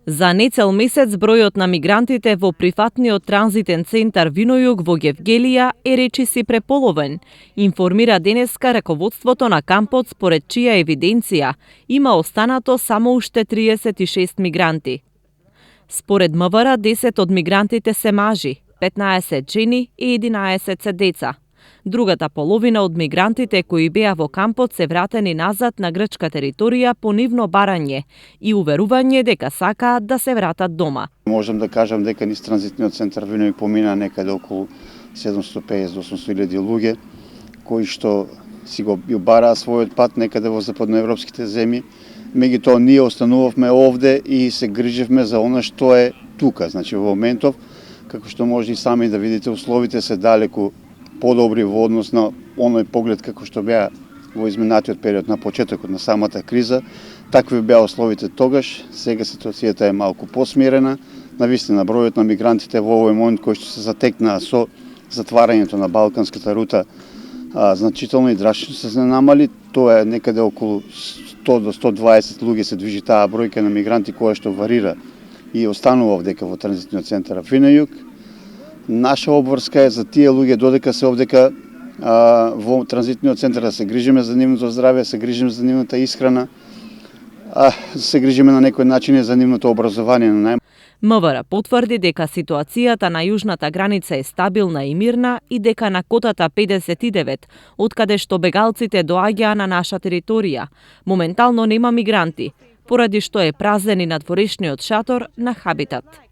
За нецел месец бројот на мигрантите во прифатниот транзитен центар Винојуг во Гевгелија е речиси преполовен, информира денеска раководството на кампот, според чија евиденција има останато само уште 36 мигранти. Според МВР, 10 од мигрантите се мажи, 15 жени и 11 се деца. Другата половина од мигрантите кои беа во кампот се вратени назад на грчка територија по нивно барање и уверување дека сакаат да се вратат дома. Можам да кажам дека низ транзитниот центар Винојуг помина некаде околу 750-800 луѓе кои што си го бараа својот пат некаде во западноевропските земји. Меѓутоа ние останувавме овде и се грижевме за она што е тука. Значи во моментов, како што може и сами да видите, условите се далеку подобри во однос на оној поглед како што беа во изминатиот период на почетокот на самата криза. Такви беа условите тогаш, сега ситуацијата е малку посмирена. Навистина бројот на мигрантите во овој момент кои што се затекнаа со затварањето на балканската рута значително и драстично се намали. Тоа е некаде околу 100 до 120 луѓе се движи таа бројка на мигранти која што варира и останува овдека во транзитниот центар Винојуг. Наша обврска е за тие луѓе додека се овдека во транзитниот центар да се грижиме за нивното здравје, се грижиме за нивната исхрана, се грижиме на некој начин за нивното образование на МВР потврди дека ситуацијата на јужната граница е стабилна и мирна и дека на котата 59, откаде што бегалците доаѓаа на наша територија, моментално нема мигранти, поради што е празен и надворешниот шатор на Хабитат.